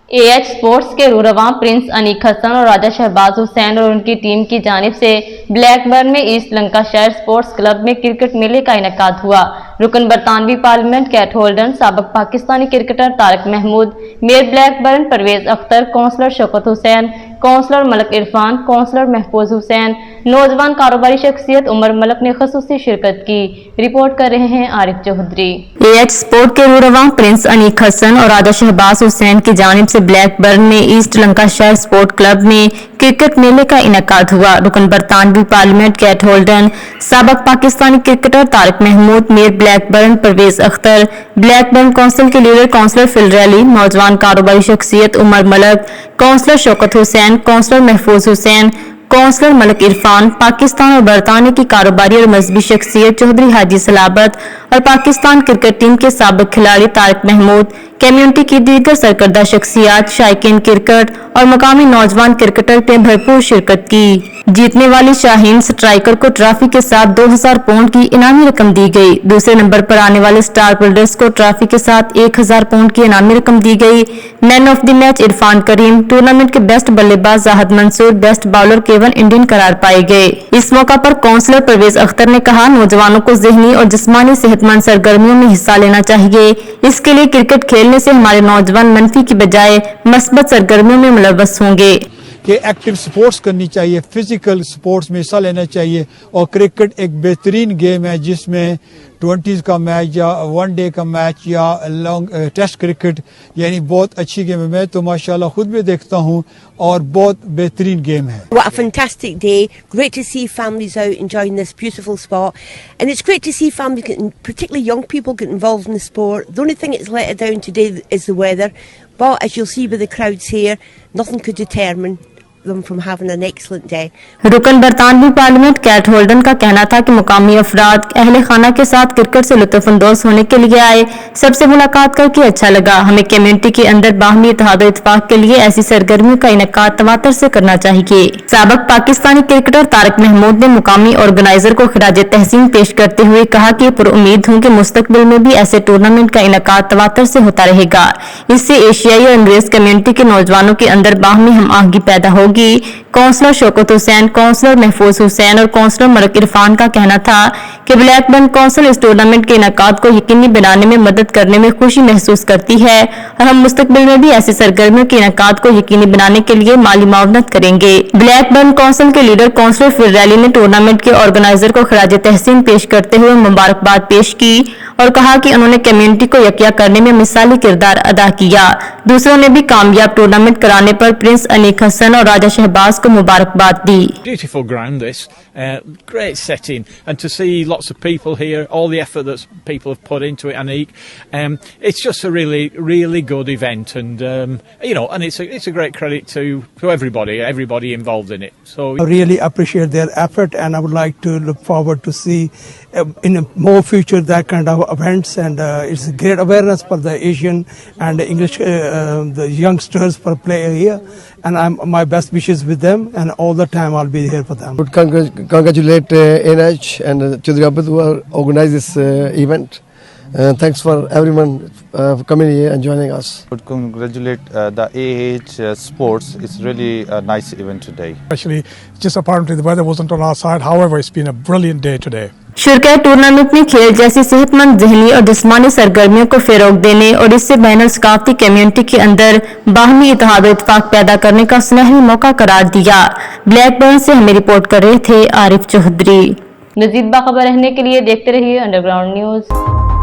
AH sports के रूरवा Prince Aneek Hasan और राजा शहबाज हुसैन और उनकी टीम की जानिब से ब्लैकबर्न में ईस्ट लंकाशायर स्पोर्ट्स क्लब में क्रिकेट मेले का इनेकाद हुआ। रुकन बरतानवी पार्लियामेंट कैट होल्डन, साबिक Pakistani cricketer Tariq Mahmood, mayor Blackburn Parvez Akhtar, councillor Shaukat Hussain, councillor Malik Irfan, councillor Mahfooz Hussain, नौजवान कारोबारी शख्सियत उमर मलक ने खसूसी शिरकत की। रिपोर्ट कर रहे हैं आरिफ चौधरी। AH स्पोर्ट के रूरवा प्रिंस अनीक हसन और राजा शहबाज हुसैन की जानिब से ब्लैकबर्न में ईस्ट लंकाशायर स्पोर्ट क्लब में क्रिकेट मेले का इनेकाद हुआ। रुकन बरतानवी पार्लियामेंट कैट होल्डन, साबिक Pakistani cricketer Tariq Mahmood, mayor Blackburn Parvez Akhtar, Blackburn council के लीडर काउंसलर फिल रैली, नौजवान कारोबारी शख्सियत Umar Malik, councillor Shaukat Hussain, councillor Mahfooz Hussain, councillor Malik Irfan, Pakistan और बरतानिया की कारोबारी और मजहबी शख्सियत चौधरी हाजी सलाबत और पाकिस्तान क्रिकेट टीम के साबिक खिलाड़ी तारिक महमूद, कम्युनिटी की दीगर सरकर्दा शख्सियात, शायकीन क्रिकेट और मकामी नौजवान क्रिकेटर ने भरपूर शिरकत की। जीतने वाली शाहीन स्ट्राइकर को ट्रॉफी के साथ 2000 पाउंड की इनामी रकम दी गई। दूसरे नंबर पर आने वाले स्टार बिल्डर्स को ट्रॉफी के साथ 1000 पाउंड की इनामी रकम दी गई। Man of the match Irfan Karim, tournament के बेस्ट बल्लेबाज Zahid Mansoor, best bowler Kewal Indian करार पाए गए। इस मौका पर काउंसलर परवेज अख्तर ने कहा, नौजवानों को ज़हनी और जिस्मानी सेहतमंद सरगर्मियों में हिस्सा लेना चाहिए। इसके लिए क्रिकेट खेलने से हमारे नौजवान मनफी की बजाय मस्बत सरगर्मियों में मुलव्वस होंगे कि एक्टिव स्पोर्ट्स करनी चाहिए, फिजिकल स्पोर्ट्स में हिस्सा लेना चाहिए। और क्रिकेट एक बेहतरीन गेम है जिसमें 20s का मैच या वनडे का मैच या लॉन्ग टेस्ट क्रिकेट यानी बहुत अच्छी गेम है। मैं तो माशाल्लाह खुद भी देखता हूँ और बहुत बेहतरीन गेम है। What a fantastic day. Great to see families out enjoying this beautiful sport. And it's great to see families, particularly young people, get involved in the sport. The only thing that's let it down today is the weather. But as you'll see with the crowds here, nothing could determine them from having an excellent day. रुकन बरतानवी parliament Kate holding का कहना था कि मुकामी अफराद अहले खाना के साथ क्रिकेट से लुत्फ अंदोज होने के लिए आए। सबसे मुलाकात करके अच्छा लगा। हमें कम्युनिटी के अंदर बाहमी इत्तेहाद और इत्तेफाक के लिए ऐसी सरगर्मियों का इनेकाद तवातर से करना चाहिए। साबिक पाकिस्तानी क्रिकेटर तारिक महमूद ने मुकामी ऑर्गेनाइजर को खिराज तहसीन पेश करते हुए कहा कि पुरुम्मीद हूँ कि मुस्तकबिल में भी ऐसे टूर्नामेंट का इनेकाद तवातर से होता रहेगा। इससे एशियाई और अंग्रेज कम्युनिटी के नौजवानों के अंदर बाहमी हम आहंगी पैदा होगी। काउंसलर शौकत हुसैन, काउंसलर महफूज हुसैन और काउंसलर मलक इरफान का कहना था कि ब्लैकबर्न काउंसिल इस टूर्नामेंट के इनेकाद को यकीनी बनाने में मदद करने में खुशी महसूस करती है और हम मुस्तकबिल में भी ऐसी सरगर्मियों के इनेकाद को यकीनी बनाने के लिए माली मावनत करेंगे। ब्लैकबर्न काउंसिल के लीडर काउंसलर फिल रैली ने टूर्नामेंट के ऑर्गेनाइजर को खिराज तहसीन पेश करते हुए मुबारकबाद पेश की और कहा कि उन्होंने कम्युनिटी को यकिया करने में मिसाली किरदार अदा किया। दूसरों ने भी कामयाब टूर्नामेंट कराने पर प्रिंस अनीक हसन और राजा शहबाज को मुबारकबाद दी। Beautiful ground this, great setting, and to see lots of people here, all the effort that people have put into it, Anik, it's just a really good event, and and it's a great credit to everybody involved in it. So I really appreciate their effort, and I would like to look forward to see in a more future that kind of events, and it's a great awareness for the Asian and English the youngsters for play here, and my best wishes with them, and all the time I'll be here for them. Would congratulate NH and Chaudhry Abid who organized this event. Thanks for everyone coming here and joining us. Would congratulate the AH Sports. It's really a nice event today. Actually, just apparently the weather wasn't on our side. However, it's been a brilliant day today. शुरका tournament में खेल जैसी सेहतमंद ज़हनी और जिस्मानी सरगर्मियों को फ़रोग़ देने और इससे बैनुल सक़ाफ़ती कम्युनिटी के अंदर बाहमी इत्तेहाद और इत्तेफ़ाक पैदा करने का सुनहरी मौका करार दिया। ब्लैकबर्न से हमें रिपोर्ट कर रहे थे आरिफ चौधरी। मज़ीद बाखबर रहने के लिए देखते रहिए अंडरग्राउंड न्यूज़।